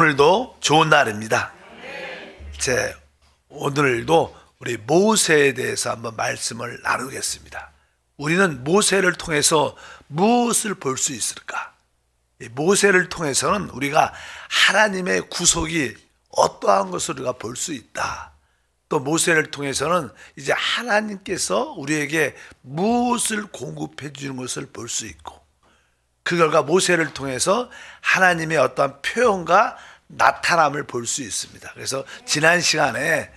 오늘도 좋은 날입니다. 오늘도 우리 모세에 대해서 한번 말씀을 나누겠습니다. 우리는 모세를 통해서 무엇을 볼 수 있을까? 이 모세를 통해서는 우리가 하나님의 구속이 어떠한 것을 우리가 볼 수 있다. 또 모세를 통해서는 이제 하나님께서 우리에게 무엇을 공급해 주는 것을 볼 수 있고, 그 결과 모세를 통해서 하나님의 어떠한 표현과 나타남을 볼 수 있습니다. 그래서 지난 시간에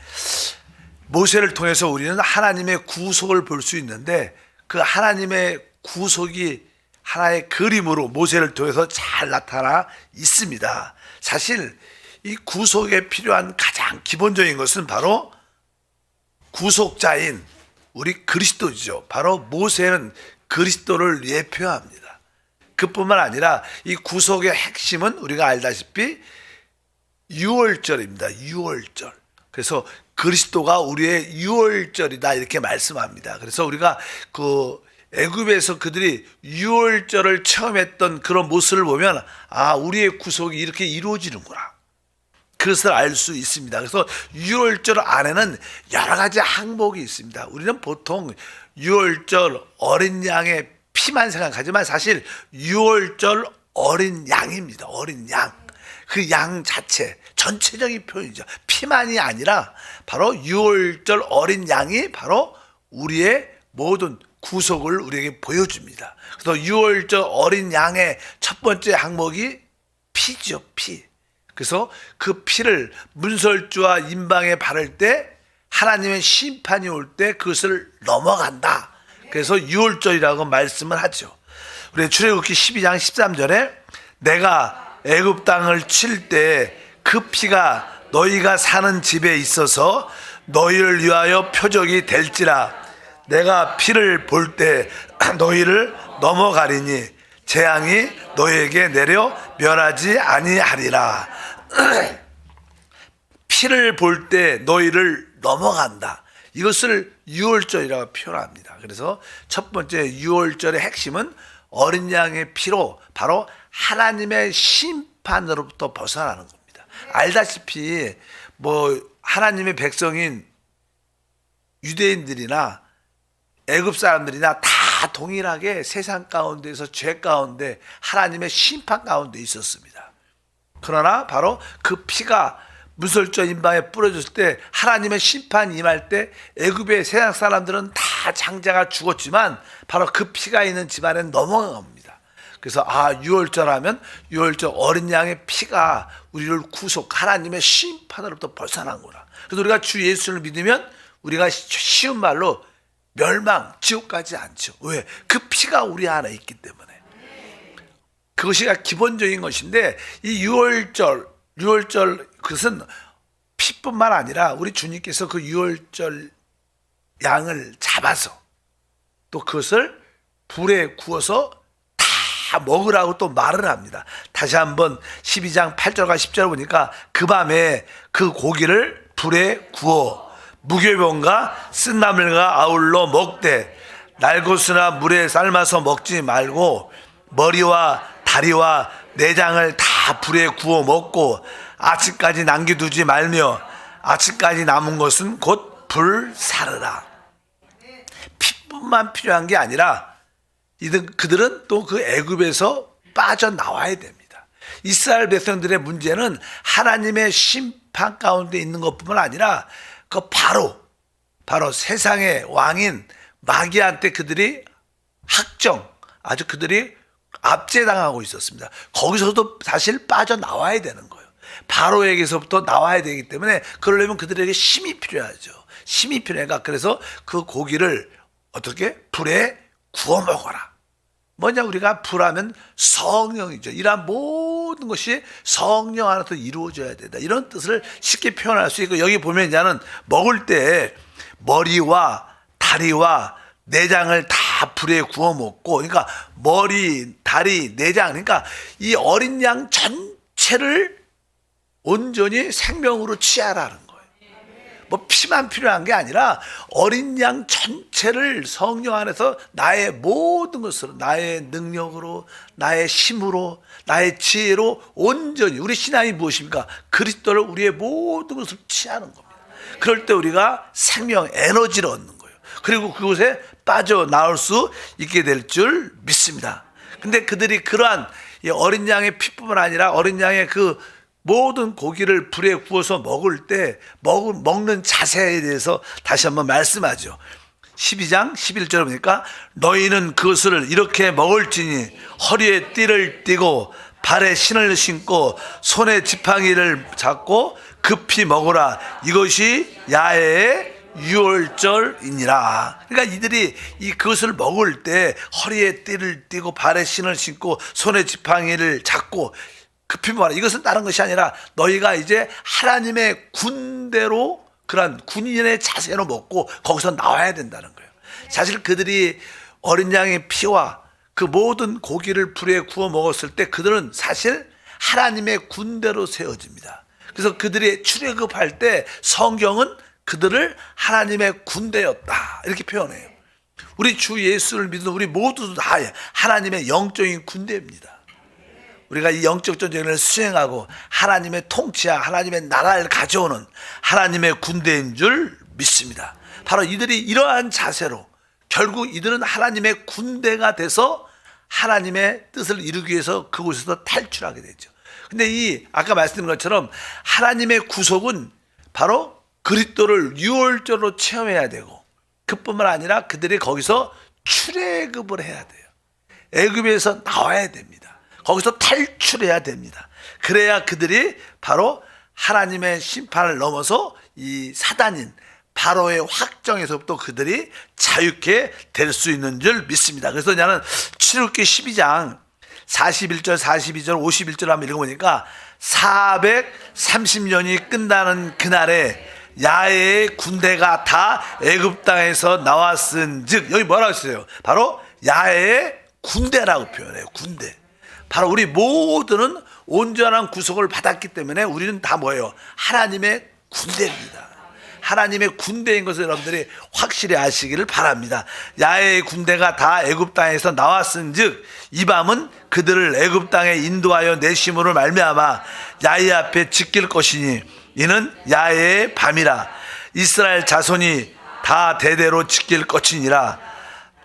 모세를 통해서 우리는 하나님의 구속을 볼 수 있는데, 그 하나님의 구속이 하나의 그림으로 모세를 통해서 잘 나타나 있습니다. 사실 이 구속에 필요한 가장 기본적인 것은 바로 구속자인 우리 그리스도죠. 바로 모세는 그리스도를 예표합니다. 그뿐만 아니라 이 구속의 핵심은 우리가 알다시피 유월절입니다. 유월절. 그래서 그리스도가 우리의 유월절이다 이렇게 말씀합니다. 그래서 우리가 그 애굽에서 그들이 유월절을 체험했던 그런 모습을 보면 우리의 구속이 이렇게 이루어지는구나, 그것을 알 수 있습니다. 그래서 유월절 안에는 여러 가지 항목이 있습니다. 우리는 보통 유월절 어린 양의 피만 생각하지만 사실 유월절 어린 양입니다. 어린 양. 그 양 자체, 전체적인 표현이죠. 피만이 아니라 바로 유월절 어린 양이 바로 우리의 모든 구속을 우리에게 보여줍니다. 그래서 유월절 어린 양의 첫 번째 항목이 피죠. 피. 그래서 그 피를 문설주와 임방에 바를 때 하나님의 심판이 올 때 그것을 넘어간다. 그래서 유월절이라고 말씀을 하죠. 우리 출애굽기 12장 13절에 내가 애굽 땅을 칠 때 그 피가 너희가 사는 집에 있어서 너희를 위하여 표적이 될지라. 내가 피를 볼 때 너희를 넘어가리니 재앙이 너희에게 내려 멸하지 아니하리라. 피를 볼 때 너희를 넘어간다. 이것을 유월절이라고 표현합니다. 그래서 첫 번째 유월절의 핵심은 어린 양의 피로 바로 하나님의 심판으로부터 벗어나는 겁니다. 알다시피 하나님의 백성인 유대인들이나 애굽 사람들이나 다 동일하게 세상 가운데서 죄 가운데 하나님의 심판 가운데 있었습니다. 그러나 바로 그 피가 문설주 임방에 뿌려졌을 때 하나님의 심판이 임할 때 애굽의 세상 사람들은 다 장자가 죽었지만 바로 그 피가 있는 집안에 넘어간 겁니다. 그래서 유월절 하면 유월절 어린 양의 피가 우리를 구속, 하나님의 심판으로부터 벗어난구나. 그래서 우리가 주 예수를 믿으면 우리가 쉬운 말로 멸망, 지옥 가지 않죠. 왜? 그 피가 우리 안에 있기 때문에. 그것이 기본적인 것인데, 이 유월절 그것은 피뿐만 아니라 우리 주님께서 그 유월절 양을 잡아서 또 그것을 불에 구워서 다 먹으라고 또 말을 합니다. 다시 한번 12장 8절과 10절 보니까 그 밤에 그 고기를 불에 구워 무교병과 쓴나물과 아울러 먹되 날것이나 물에 삶아서 먹지 말고 머리와 다리와 내장을 다 불에 구워 먹고 아침까지 남겨두지 말며 아침까지 남은 것은 곧 불사르라. 피뿐만 필요한 게 아니라 그들은 또 그 애굽에서 빠져나와야 됩니다. 이스라엘 백성들의 문제는 하나님의 심판 가운데 있는 것뿐만 아니라 그 바로 세상의 왕인 마귀한테 그들이 아주 그들이 압제당하고 있었습니다. 거기서도 사실 빠져나와야 되는 거예요. 바로에게서부터 나와야 되기 때문에 그러려면 그들에게 힘이 필요하죠. 힘이 필요하니까 그래서 그 고기를 어떻게 불에 구워 먹어라. 뭐냐, 우리가 불하면 성령이죠. 이러한 모든 것이 성령 안에서 이루어져야 된다. 이런 뜻을 쉽게 표현할 수 있고, 여기 보면 이제는 먹을 때 머리와 다리와 내장을 다 불에 구워 먹고, 그러니까 머리, 다리, 내장, 그러니까 이 어린 양 전체를 온전히 생명으로 취하라는 거예요. 뭐 피만 필요한 게 아니라 어린 양 전체를 성령 안에서 나의 모든 것으로, 나의 능력으로, 나의 힘으로, 나의 지혜로 온전히, 우리 신앙이 무엇입니까? 그리스도를 우리의 모든 것을 취하는 겁니다. 그럴 때 우리가 생명, 에너지를 얻는 거예요. 그리고 그곳에 빠져나올 수 있게 될 줄 믿습니다. 근데 그들이 그러한 어린 양의 피뿐만 아니라 어린 양의 그 모든 고기를 불에 구워서 먹을 때 먹는 자세에 대해서 다시 한번 말씀하죠. 12장 11절에 보니까 너희는 그것을 이렇게 먹을지니 허리에 띠를 띠고 발에 신을 신고 손에 지팡이를 잡고 급히 먹으라. 이것이 야외의 유월절이니라. 그러니까 이들이 그것을 먹을 때 허리에 띠를 띠고 발에 신을 신고 손에 지팡이를 잡고 급히 먹어라. 이것은 다른 것이 아니라 너희가 이제 하나님의 군대로, 그런 군인의 자세로 먹고 거기서 나와야 된다는 거예요. 사실 그들이 어린 양의 피와 그 모든 고기를 불에 구워 먹었을 때 그들은 사실 하나님의 군대로 세워집니다. 그래서 그들이 출애굽할 때 성경은 그들을 하나님의 군대였다 이렇게 표현해요. 우리 주 예수를 믿는 우리 모두도 다 하나님의 영적인 군대입니다. 우리가 이 영적 전쟁을 수행하고 하나님의 통치와 하나님의 나라를 가져오는 하나님의 군대인 줄 믿습니다. 바로 이들이 이러한 자세로 결국 이들은 하나님의 군대가 돼서 하나님의 뜻을 이루기 위해서 그곳에서 탈출하게 되죠. 근데 아까 말씀드린 것처럼 하나님의 구속은 바로 그리스도를 유월절로 체험해야 되고, 그뿐만 아니라 그들이 거기서 출애굽을 해야 돼요. 애굽에서 나와야 됩니다. 거기서 탈출해야 됩니다. 그래야 그들이 바로 하나님의 심판을 넘어서 이 사단인 바로의 확정에서부터 그들이 자유케 될 수 있는 줄 믿습니다. 그래서 나는 출애굽기 12장 41절, 42절, 51절 한번 읽어보니까 430년이 끝나는 그날에 야외의 군대가 다 애굽 땅에서 나왔은즉, 여기 뭐라고 했어요? 바로 야외의 군대라고 표현해요. 군대. 바로 우리 모두는 온전한 구속을 받았기 때문에 우리는 다 뭐예요? 하나님의 군대입니다. 하나님의 군대인 것을 여러분들이 확실히 아시기를 바랍니다. 야외의 군대가 다 애굽 땅에서 나왔은즉 이 밤은 그들을 애굽 땅에 인도하여 내심으로 말미암아 야훼 앞에 지킬 것이니 이는 야훼의 밤이라. 이스라엘 자손이 다 대대로 지킬 것이니라.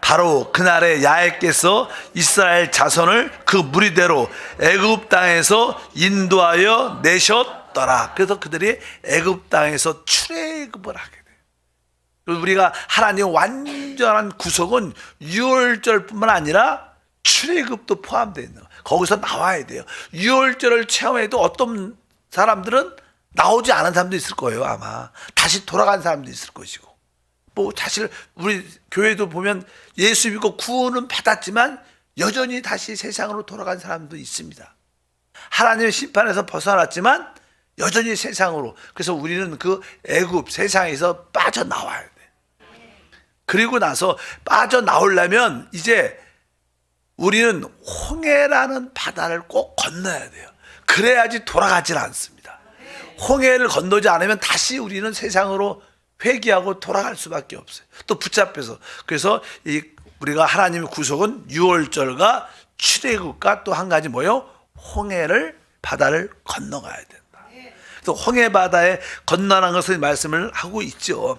바로 그날에 야훼께서 이스라엘 자손을 그 무리대로 애굽 땅에서 인도하여 내셨더라. 그래서 그들이 애굽 땅에서 출애굽을 하게 돼요. 우리가 하나님의 완전한 구속은 유월절뿐만 아니라 출애굽도 포함되어 있는 거예요. 거기서 나와야 돼요. 유월절을 체험해도 어떤 사람들은 나오지 않은 사람도 있을 거예요. 아마 다시 돌아간 사람도 있을 것이고, 뭐 사실 우리 교회도 보면 예수 믿고 구원은 받았지만 여전히 다시 세상으로 돌아간 사람도 있습니다. 하나님의 심판에서 벗어났지만 여전히 세상으로. 그래서 우리는 그 애굽 세상에서 빠져나와야 돼. 그리고 나서 빠져나오려면 이제 우리는 홍해라는 바다를 꼭 건너야 돼요. 그래야지 돌아가질 않습니다. 홍해를 건너지 않으면 다시 우리는 세상으로 회개하고 돌아갈 수밖에 없어요. 또 붙잡혀서. 그래서 우리가 하나님의 구속은 유월절과 출애굽과 또 한 가지 뭐요? 바다를 건너가야 된다. 또 홍해 바다에 건너는 것을 말씀을 하고 있죠.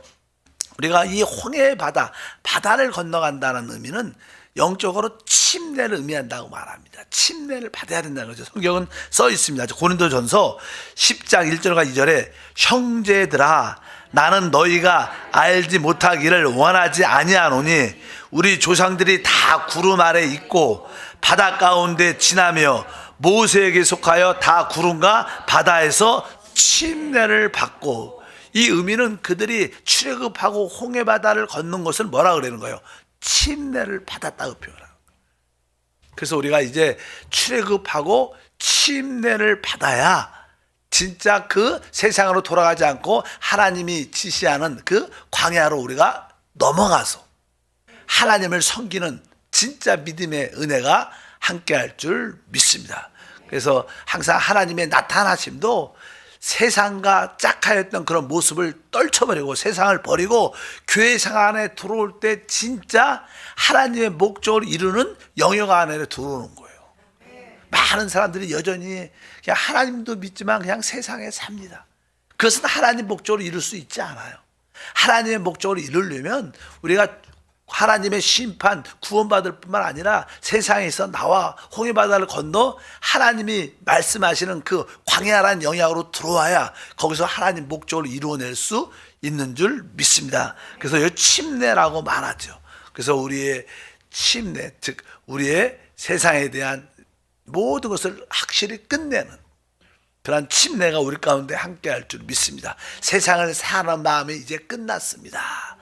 우리가 이 홍해 바다를 건너간다는 의미는 영적으로 침례를 의미한다고 말합니다. 침례를 받아야 된다는 거죠. 성경은 써 있습니다. 고린도전서 10장 1절과 2절에 형제들아 나는 너희가 알지 못하기를 원하지 아니하노니 우리 조상들이 다 구름 아래 있고 바다 가운데 지나며 모세에게 속하여 다 구름과 바다에서 침례를 받고, 이 의미는 그들이 출애굽하고 홍해 바다를 걷는 것을 뭐라 그러는 거예요? 침례를 받았다고 표현합니다. 그래서 우리가 이제 출애굽하고 침례를 받아야 진짜 그 세상으로 돌아가지 않고 하나님이 지시하는 그 광야로 우리가 넘어가서 하나님을 섬기는 진짜 믿음의 은혜가 함께할 줄 믿습니다. 그래서 항상 하나님의 나타나심도 세상과 짝하였던 그런 모습을 떨쳐버리고 세상을 버리고 교회 생활 안에 들어올 때 진짜 하나님의 목적을 이루는 영역 안에 들어오는 거예요. 많은 사람들이 여전히 그냥 하나님도 믿지만 그냥 세상에 삽니다. 그것은 하나님 목적을 이룰 수 있지 않아요. 하나님의 목적을 이루려면 우리가 하나님의 심판, 구원받을 뿐만 아니라 세상에서 나와 홍해바다를 건너 하나님이 말씀하시는 그 광야라는 영역으로 들어와야 거기서 하나님 목적을 이루어낼 수 있는 줄 믿습니다. 그래서 이 침례라고 말하죠. 그래서 우리의 침례, 즉 우리의 세상에 대한 모든 것을 확실히 끝내는 그런 침례가 우리 가운데 함께할 줄 믿습니다. 세상을 사는 마음이 이제 끝났습니다.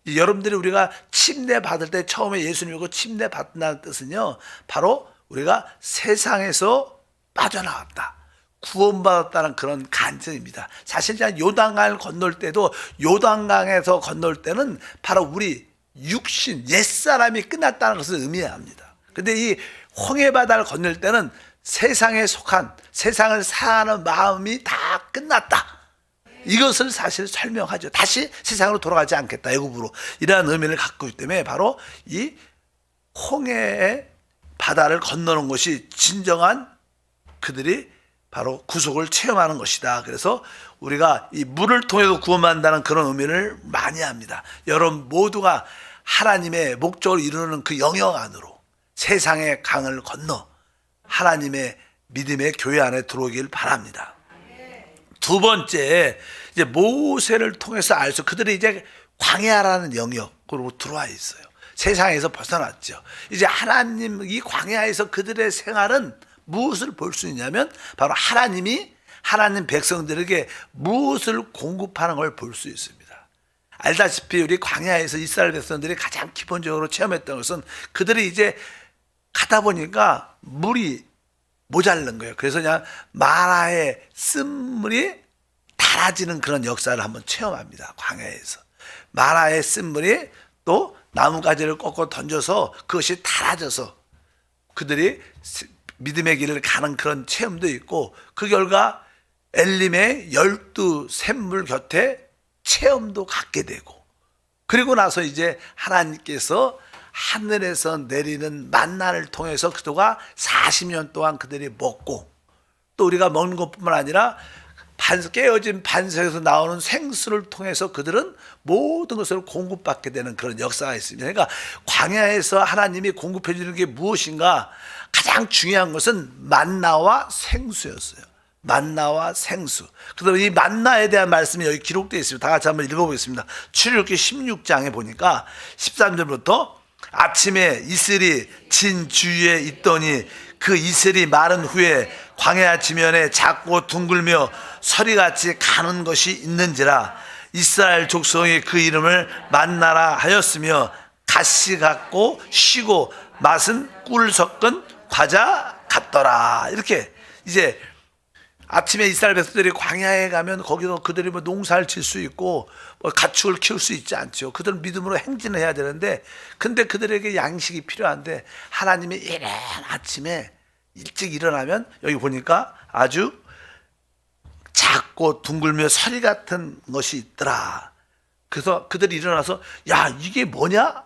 여러분들이 우리가 침례 받을 때 처음에 예수님 믿고 침례 받는다는 뜻은요, 바로 우리가 세상에서 빠져나왔다, 구원받았다는 그런 간증입니다. 사실 요단강을 건널 때도 요단강에서 건널 때는 바로 우리 육신 옛사람이 끝났다는 것을 의미합니다. 근데 이 홍해바다를 건널 때는 세상에 속한 세상을 사는 마음이 다 끝났다, 이것을 사실 설명하죠. 다시 세상으로 돌아가지 않겠다, 애굽으로, 이러한 의미를 갖고 있기 때문에 바로 이 홍해의 바다를 건너는 것이 진정한 그들이 바로 구속을 체험하는 것이다. 그래서 우리가 이 물을 통해서 구원받는다는 그런 의미를 많이 합니다. 여러분 모두가 하나님의 목적을 이루는 그 영역 안으로 세상의 강을 건너 하나님의 믿음의 교회 안에 들어오길 바랍니다. 두 번째, 이제 모세를 통해서 알 수, 그들이 이제 광야라는 영역으로 들어와 있어요. 세상에서 벗어났죠. 이제 하나님 이 광야에서 그들의 생활은 무엇을 볼 수 있냐면 바로 하나님이 하나님 백성들에게 무엇을 공급하는 걸 볼 수 있습니다. 알다시피 우리 광야에서 이스라엘 백성들이 가장 기본적으로 체험했던 것은 그들이 이제 가다 보니까 물이 모자른 거예요. 그래서 그냥 마라의 쓴물이 달아지는 그런 역사를 한번 체험합니다. 광야에서 마라의 쓴물이 또 나뭇가지를 꺾어 던져서 그것이 달아져서 그들이 믿음의 길을 가는 그런 체험도 있고, 그 결과 엘림의 12 샘물 곁에 체험도 갖게 되고, 그리고 나서 이제 하나님께서 하늘에서 내리는 만나를 통해서 그동안 40년 동안 그들이 먹고, 또 우리가 먹는 것뿐만 아니라 깨어진 반석에서 나오는 생수를 통해서 그들은 모든 것을 공급받게 되는 그런 역사가 있습니다. 그러니까 광야에서 하나님이 공급해 주는 게 무엇인가, 가장 중요한 것은 만나와 생수였어요. 만나와 생수. 그래서 이 만나에 대한 말씀이 여기 기록되어 있습니다. 다 같이 한번 읽어보겠습니다. 출애굽기 16장에 보니까 13절부터 아침에 이슬이 진 주위에 있더니 그 이슬이 마른 후에 광야 지면에 작고 둥글며 서리같이 가는 것이 있는지라. 이스라엘 족속이 그 이름을 만나라 하였으며 가시 같고 쉬고 맛은 꿀 섞은 과자 같더라. 이렇게 이제 아침에 이스라엘 백성들이 광야에 가면 거기서 그들이 뭐 농사를 질 수 있고 뭐 가축을 키울 수 있지 않죠. 그들은 믿음으로 행진을 해야 되는데, 근데 그들에게 양식이 필요한데 하나님이 이른 아침에 일찍 일어나면 여기 보니까 아주 작고 둥글며 서리 같은 것이 있더라. 그래서 그들이 일어나서 야, 이게 뭐냐?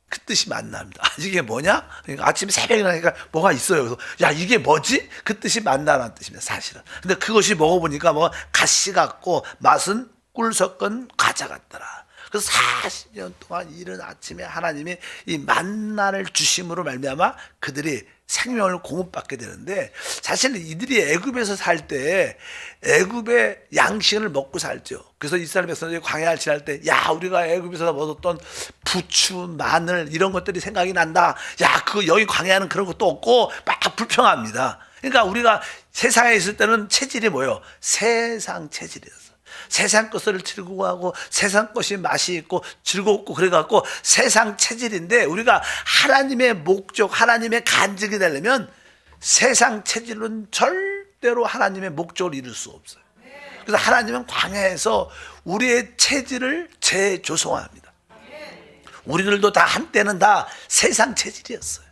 그 뜻이 만납니다. 이게 뭐냐? 그러니까 아침에 새벽에 일어나니까 뭐가 있어요. 그래서 야, 이게 뭐지? 그 뜻이 만나라는 뜻입니다, 사실은. 근데 그것이 먹어보니까 뭐 가시 같고 맛은 꿀 섞은 과자 같더라. 그래서 40년 동안 이른 아침에 하나님이 이 만나를 주심으로 말미암아 그들이 생명을 공급받게 되는데, 사실 이들이 애굽에서 살 때 애굽의 양식을 먹고 살죠. 그래서 이스라엘 백성들이 광야를 지날 때 야, 우리가 애굽에서 먹었던 부추, 마늘 이런 것들이 생각이 난다. 야, 그 여기 광야는 그런 것도 없고 막 불평합니다. 그러니까 우리가 세상에 있을 때는 체질이 뭐예요? 세상 체질이었어. 세상 것을 즐거워하고 세상 것이 맛이 있고 즐겁고 그래갖고 세상 체질인데, 우리가 하나님의 목적, 하나님의 간증이 되려면 세상 체질은 절대로 하나님의 목적을 이룰 수 없어요. 그래서 하나님은 광야에서 우리의 체질을 재조성합니다. 우리들도 다 한때는 다 세상 체질이었어요.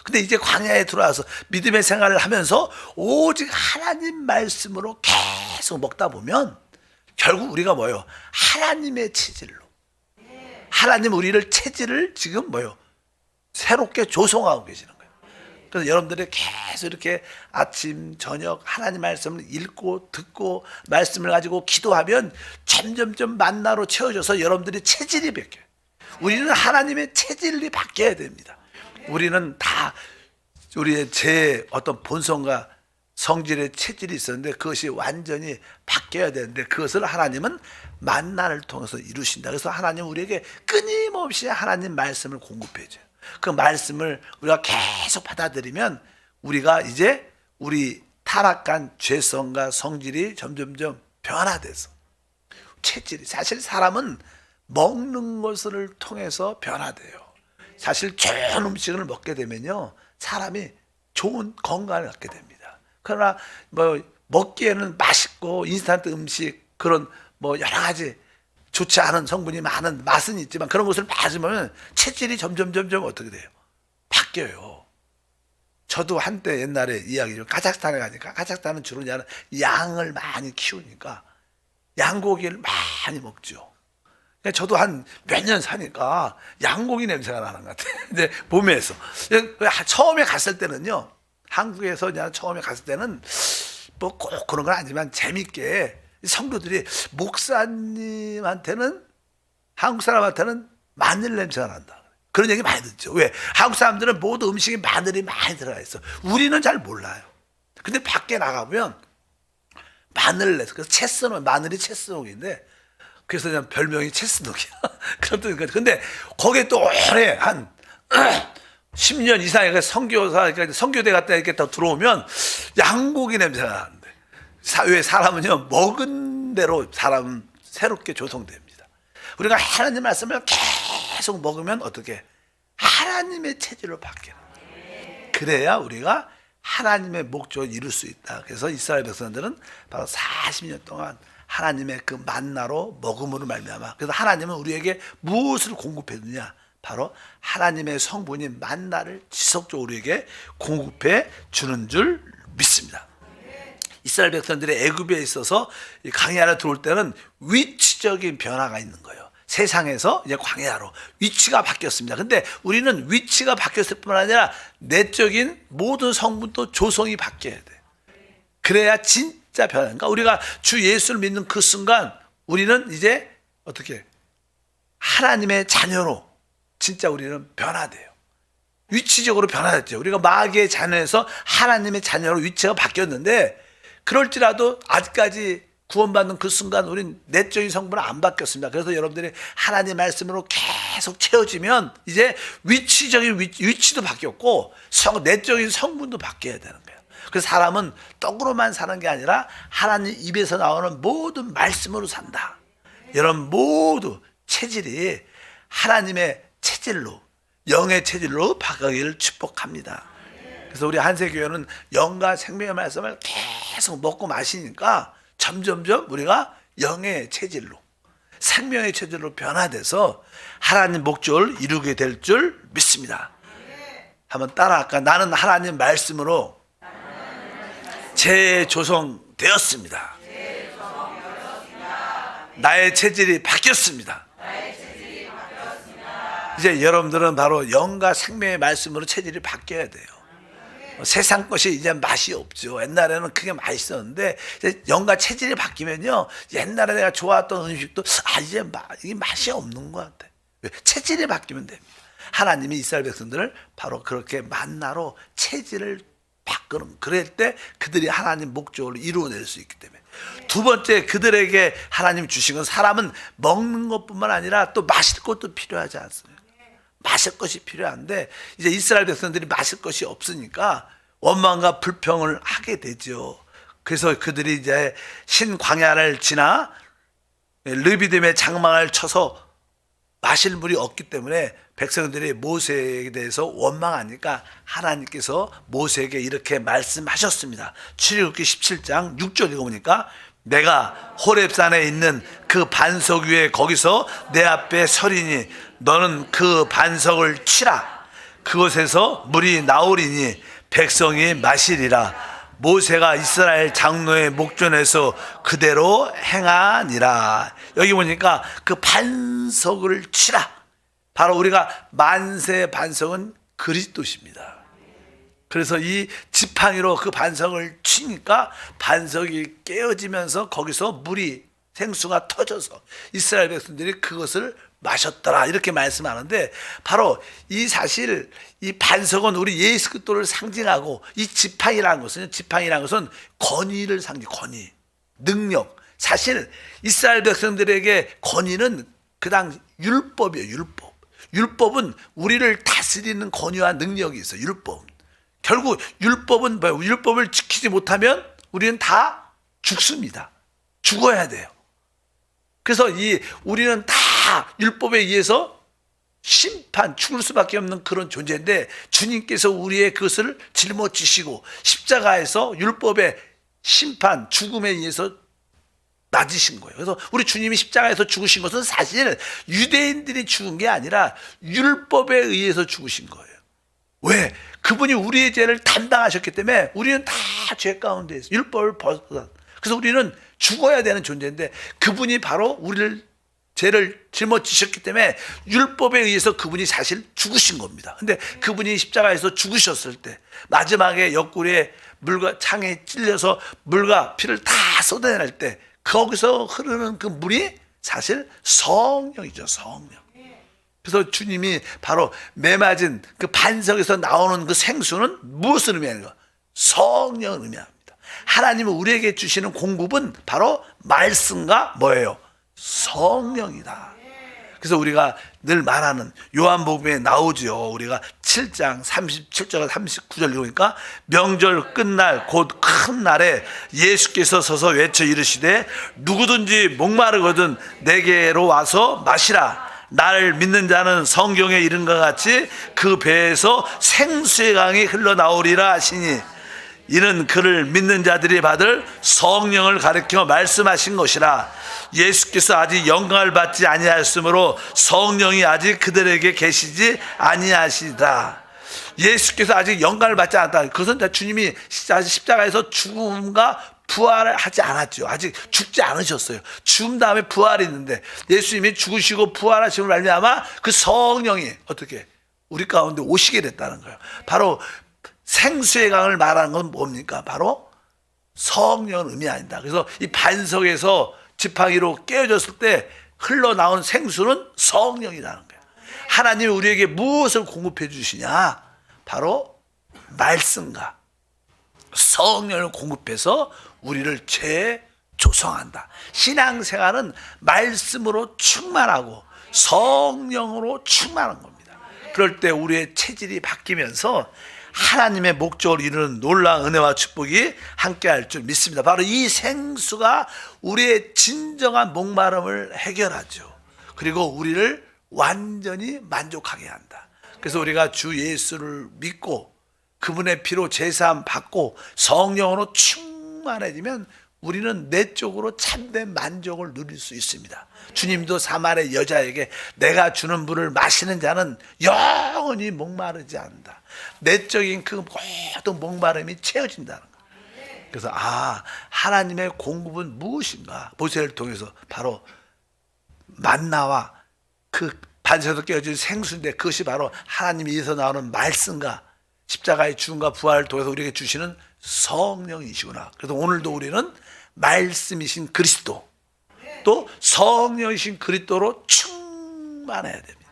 근데 이제 광야에 들어와서 믿음의 생활을 하면서 오직 하나님 말씀으로 계속 먹다 보면 결국 우리가 뭐예요? 하나님의 체질로. 하나님 우리를 체질을 지금 뭐예요? 새롭게 조성하고 계시는 거예요. 그래서 여러분들이 계속 이렇게 아침, 저녁 하나님 말씀을 읽고 듣고 말씀을 가지고 기도하면 점점점 만나로 채워져서 여러분들이 체질이 바뀌어요. 우리는 하나님의 체질이 바뀌어야 됩니다. 우리는 다 우리의 제 어떤 본성과 성질의 체질이 있었는데 그것이 완전히 바뀌어야 되는데 그것을 하나님은 만나를 통해서 이루신다. 그래서 하나님 우리에게 끊임없이 하나님 말씀을 공급해 줘요. 그 말씀을 우리가 계속 받아들이면 우리가 이제 우리 타락한 죄성과 성질이 점점점 변화돼서 체질이 사실 사람은 먹는 것을 통해서 변화돼요. 사실 좋은 음식을 먹게 되면요 사람이 좋은 건강을 갖게 됩니다. 그러나 뭐 먹기에는 맛있고 인스턴트 음식 그런 뭐 여러 가지 좋지 않은 성분이 많은 맛은 있지만 그런 것을 맞으면 체질이 점점 어떻게 돼요? 바뀌어요. 저도 한때 옛날에 이야기죠. 카자흐스탄에 가니까 카자흐스탄은 주로 양을 많이 키우니까 양고기를 많이 먹죠. 저도 한 몇 년 사니까 양고기 냄새가 나는 것 같아요. 이제 몸에서 처음에 갔을 때는요, 한국에서 그냥 처음에 갔을 때는 뭐 꼭 그런 건 아니지만 재밌게 성도들이 목사님한테는 한국 사람한테는 마늘 냄새가 난다. 그런 얘기 많이 듣죠. 왜? 한국 사람들은 모두 음식에 마늘이 많이 들어가 있어. 우리는 잘 몰라요. 근데 밖에 나가보면 마늘 내서 그래서 체스녹 마늘이 체스녹인데 그래서 그냥 별명이 체스녹이야. 그렇더니 근데 거기에 또 오래 한 10년 이상 선교사 그러니까 선교대 갔다 이렇게 딱 들어오면 양고기 냄새가 나는데 왜 사람은요 먹은 대로 사람은 새롭게 조성됩니다. 우리가 하나님 말씀을 계속 먹으면 어떻게 하나님의 체질로 바뀌어요. 그래야 우리가 하나님의 목적을 이룰 수 있다. 그래서 이스라엘 백성들은 바로 40년 동안 하나님의 그 만나로 먹음으로 말미암아. 그래서 하나님은 우리에게 무엇을 공급해 주냐? 바로 하나님의 성분인 만나를 지속적으로 우리에게 공급해 주는 줄 믿습니다. 이스라엘 백성들이 애굽에 있어서 광야로 들어올 때는 위치적인 변화가 있는 거예요. 세상에서 이제 광야로 위치가 바뀌었습니다. 근데 우리는 위치가 바뀌었을 뿐만 아니라 내적인 모든 성분도 조성이 바뀌어야 돼. 그래야 진짜 변화. 그러니까 우리가 주 예수를 믿는 그 순간 우리는 이제 어떻게 하나님의 자녀로 진짜 우리는 변화돼요. 위치적으로 변화됐죠. 우리가 마귀의 자녀에서 하나님의 자녀로 위치가 바뀌었는데 그럴지라도 아직까지 구원받는 그 순간 우린 내적인 성분은 안 바뀌었습니다. 그래서 여러분들이 하나님 말씀으로 계속 채워지면 이제 위치적인 위치도 바뀌었고 내적인 성분도 바뀌어야 되는 거예요. 그래서 사람은 떡으로만 사는 게 아니라 하나님 입에서 나오는 모든 말씀으로 산다. 여러분 모두 체질이 하나님의 체질로 영의 체질로 바뀌기를 축복합니다. 그래서 우리 한세교회는 영과 생명의 말씀을 계속 먹고 마시니까 점점점 우리가 영의 체질로 생명의 체질로 변화돼서 하나님 목적을 이루게 될 줄 믿습니다. 한번 따라할까? 나는 하나님 말씀으로 재조성되었습니다. 나의 체질이 바뀌었습니다. 이제 여러분들은 바로 영과 생명의 말씀으로 체질이 바뀌어야 돼요. 세상 것이 이제 맛이 없죠. 옛날에는 그게 맛있었는데 이제 영과 체질이 바뀌면요 옛날에 내가 좋아했던 음식도 이제 이게 맛이 없는 것 같아. 체질이 바뀌면 됩니다. 하나님이 이스라엘 백성들을 바로 그렇게 만나로 체질을 바꾸는 그럴 때 그들이 하나님 목적을 이루어낼 수 있기 때문에 두 번째 그들에게 하나님 주신 건 사람은 먹는 것뿐만 아니라 또 마실 것도 필요하지 않습니까? 마실 것이 필요한데 이제 이스라엘 백성들이 마실 것이 없으니까 원망과 불평을 하게 되죠. 그래서 그들이 이제 신광야를 지나 르비딤의 장막을 쳐서 마실 물이 없기 때문에 백성들이 모세에 대해서 원망하니까 하나님께서 모세에게 이렇게 말씀하셨습니다. 출애굽기 17장 6절 읽어보니까 내가 호렙산에 있는 그 반석 위에 거기서 내 앞에 서리니 너는 그 반석을 치라. 그곳에서 물이 나오리니 백성이 마시리라. 모세가 이스라엘 장로의 목전에서 그대로 행하니라. 여기 보니까 그 반석을 치라. 바로 우리가 만세 반석은 그리스도십니다. 그래서 이 지팡이로 그 반석을 치니까 반석이 깨어지면서 거기서 물이 생수가 터져서 이스라엘 백성들이 그것을 마셨더라, 이렇게 말씀하는데, 바로 이 사실 이 반석은 우리 예수 그리스도를 상징하고, 이 지팡이라는 것은 권위를 상징, 권위, 능력. 사실 이스라엘 백성들에게 권위는 그 당 율법이에요. 율법은 우리를 다스리는 권위와 능력이 있어요. 율법. 결국 율법은 뭐예요? 율법을 지키지 못하면 우리는 다 죽습니다. 죽어야 돼요. 그래서 우리는 다 율법에 의해서 심판, 죽을 수밖에 없는 그런 존재인데, 주님께서 우리의 그것을 짊어지시고 십자가에서 율법의 심판, 죽음에 의해서 낮으신 거예요. 그래서 우리 주님이 십자가에서 죽으신 것은 사실 유대인들이 죽은 게 아니라 율법에 의해서 죽으신 거예요. 왜? 그분이 우리의 죄를 담당하셨기 때문에 우리는 다 죄 가운데 있어요. 율법을 벗어서. 그래서 우리는 죽어야 되는 존재인데, 그분이 바로 우리를 죄를 짊어지셨기 때문에 율법에 의해서 그분이 사실 죽으신 겁니다. 근데 그분이 십자가에서 죽으셨을 때 마지막에 옆구리에 물과 창에 찔려서 물과 피를 다 쏟아낼 때 거기서 흐르는 그 물이 사실 성령이죠. 성령. 그래서 주님이 바로 매맞은 그 반석에서 나오는 그 생수는 무엇을 의미하는가? 성령을 의미합니다. 하나님은 우리에게 주시는 공급은 바로 말씀과 뭐예요? 성령이다. 그래서 우리가 늘 말하는 요한복음에 나오죠. 우리가 7장 37절 39절 읽으니까, 명절 끝날 곧 큰 날에 예수께서 서서 외쳐 이르시되 누구든지 목마르거든 내게로 와서 마시라. 나를 믿는 자는 성경에 이른 것 같이 그 배에서 생수의 강이 흘러나오리라 하시니, 이는 그를 믿는 자들이 받을 성령을 가리켜 말씀하신 것이라. 예수께서 아직 영광을 받지 아니하였으므로 성령이 아직 그들에게 계시지 아니하시다. 예수께서 아직 영광을 받지 않았다. 그것은 주님이 십자가에서 죽음과 부활을 하지 않았죠. 아직 죽지 않으셨어요. 죽음 다음에 부활이 있는데, 예수님이 죽으시고 부활하심을 말미암아 그 성령이 어떻게 우리 가운데 오시게 됐다는 거예요. 바로 생수의 강을 말하는 건 뭡니까? 바로 성령을 의미한다. 그래서 이 반석에서 지팡이로 깨어졌을 때 흘러나온 생수는 성령이라는 거예요. 하나님이 우리에게 무엇을 공급해 주시냐? 바로 말씀과 성령을 공급해서 우리를 재조성한다. 신앙생활은 말씀으로 충만하고 성령으로 충만한 겁니다. 그럴 때 우리의 체질이 바뀌면서 하나님의 목적을 이루는 놀라운 은혜와 축복이 함께할 줄 믿습니다. 바로 이 생수가 우리의 진정한 목마름을 해결하죠. 그리고 우리를 완전히 만족하게 한다. 그래서 우리가 주 예수를 믿고 그분의 피로 제사함 받고 성령으로 충만해지면 우리는 내적으로 참된 만족을 누릴 수 있습니다. 주님도 사마리아 여자에게 내가 주는 물을 마시는 자는 영원히 목마르지 않는다. 내적인 그 모든 목마름이 채워진다는 거예요. 그래서 하나님의 공급은 무엇인가? 모세를 통해서 바로 만나와 그 반석에서 깨어진 생수인데, 그것이 바로 하나님이 입에서 나오는 말씀과 십자가의 죽음과 부활을 통해서 우리에게 주시는 성령이시구나. 그래서 오늘도 우리는 말씀이신 그리스도, 또 성령이신 그리스도로 충만해야 됩니다.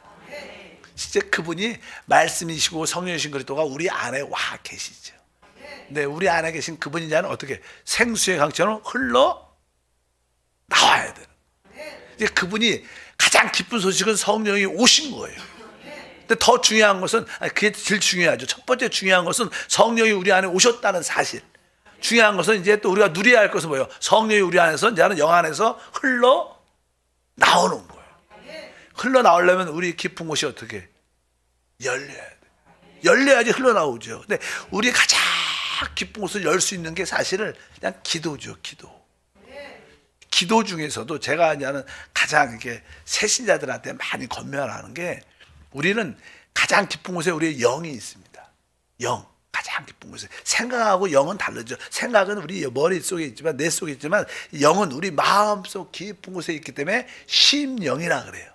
진짜 그분이 말씀이시고 성령이신 그리스도가 우리 안에 와 계시죠. 네, 우리 안에 계신 그분이 자는 어떻게 생수의 강처럼 흘러 나와야 되는. 이제 그분이 가장 기쁜 소식은 성령이 오신 거예요. 근데 더 중요한 것은, 그게 제일 중요하죠. 첫 번째 중요한 것은 성령이 우리 안에 오셨다는 사실. 중요한 것은 이제 또 우리가 누려야 할 것은 뭐예요? 성령이 우리 안에서, 이제는 영 안에서 흘러 나오는 거예요. 흘러 나오려면 우리 깊은 곳이 어떻게? 열려야 돼. 열려야지 흘러나오죠. 근데 우리 가장 깊은 곳을 열 수 있는 게 사실은 그냥 기도죠. 기도 중에서도 제가 이제는 가장 이렇게 새신자들한테 많이 권면하는 게, 우리는 가장 깊은 곳에 우리의 영이 있습니다. 영, 가장 깊은 곳에. 생각하고 영은 다르죠. 생각은 우리 머릿속에 있지만, 내 속에 있지만, 영은 우리 마음속 깊은 곳에 있기 때문에 심령이라 그래요.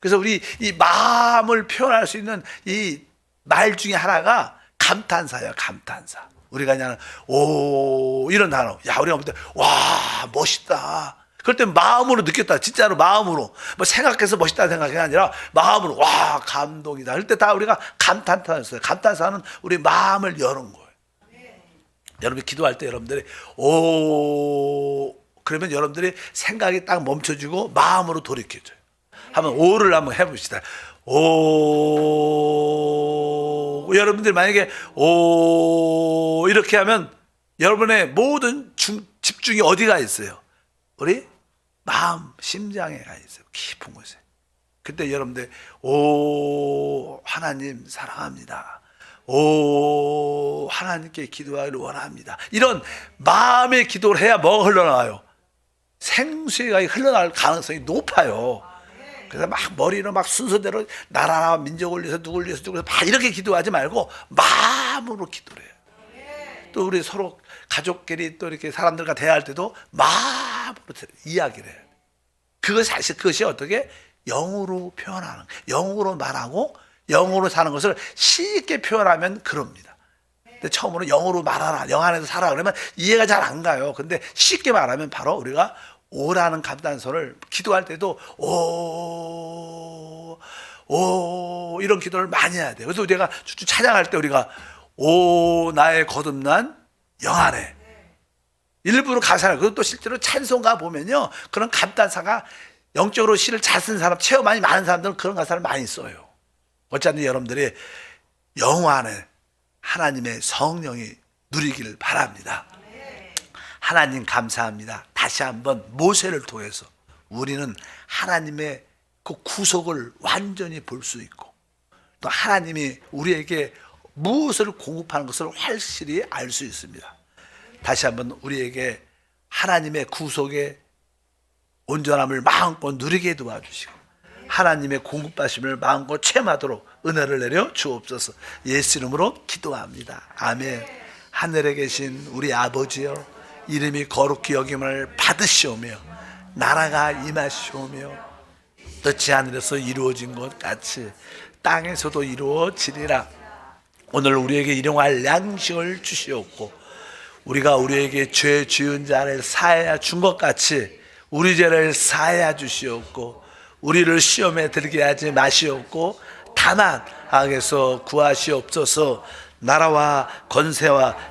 그래서 우리 이 마음을 표현할 수 있는 이 말 중에 하나가 감탄사예요. 감탄사. 우리가 그냥 오 이런 단어. 야, 우리가 볼 때 와 멋있다. 그럴 때 마음으로 느꼈다. 진짜로 마음으로. 뭐 생각해서 멋있다는 생각이 아니라 마음으로 와 감동이다. 그럴 때 다 우리가 감탄사였어요. 감탄사는 우리 마음을 여는 거예요. 여러분이 기도할 때 여러분들이 오 그러면 여러분들이 생각이 딱 멈춰지고 마음으로 돌이켜져요. 한번 오를 한번 해봅시다. 오 여러분들 만약에 오 이렇게 하면 여러분의 모든 집중이 어디가 있어요? 우리 마음 심장에 가 있어요. 깊은 곳에. 그때 여러분들 오 하나님 사랑합니다. 오 하나님께 기도하기를 원합니다. 이런 마음의 기도를 해야 뭐가 흘러나와요? 생수가 흘러나올 가능성이 높아요. 그래서 막 머리로 막 순서대로 나라와 민족을 위해서 누굴 위해서 누굴 위해서 막 이렇게 기도하지 말고 마음으로 기도를 해요. 또 우리 서로 가족끼리 또 이렇게 사람들과 대화할 때도 마음으로 이야기를 해요. 그것이 어떻게? 영으로 표현하는, 영으로 말하고 영으로 사는 것을 쉽게 표현하면 그럽니다. 근데 처음으로 영으로 말하라, 영 안에서 살아 그러면 이해가 잘 안 가요. 근데 쉽게 말하면 바로 우리가 오라는 감탄소를 기도할 때도 오 이런 기도를 많이 해야 돼요. 그래서 우리가 찬양할 때 우리가 오 나의 거듭난 영 안에 일부러 가사를 그리고 또 실제로 찬송가 보면요 그런 감탄사가 영적으로 시를 잘 쓴 사람 체험 많이 많은 사람들은 그런 가사를 많이 써요. 어쨌든 여러분들이 영 안에 하나님의 성령이 누리기를 바랍니다. 하나님 감사합니다. 다시 한번 모세를 통해서 우리는 하나님의 그 구속을 완전히 볼 수 있고 또 하나님이 우리에게 무엇을 공급하는 것을 확실히 알 수 있습니다. 다시 한번 우리에게 하나님의 구속의 온전함을 마음껏 누리게 도와주시고 하나님의 공급하심을 마음껏 체험하도록 은혜를 내려 주옵소서. 예수 이름으로 기도합니다. 아멘. 하늘에 계신 우리 아버지여 이름이 거룩히 여김을 받으시오며 나라가 임하시오며 뜻이 하늘에서 이루어진 것 같이 땅에서도 이루어지리라. 오늘 우리에게 일용할 양식을 주시옵고 우리가 우리에게 죄 지은 자를 사하여 준 것 같이 우리 죄를 사하여 주시옵고 우리를 시험에 들게 하지 마시옵고 다만 악에서 구하시옵소서. 나라와 권세와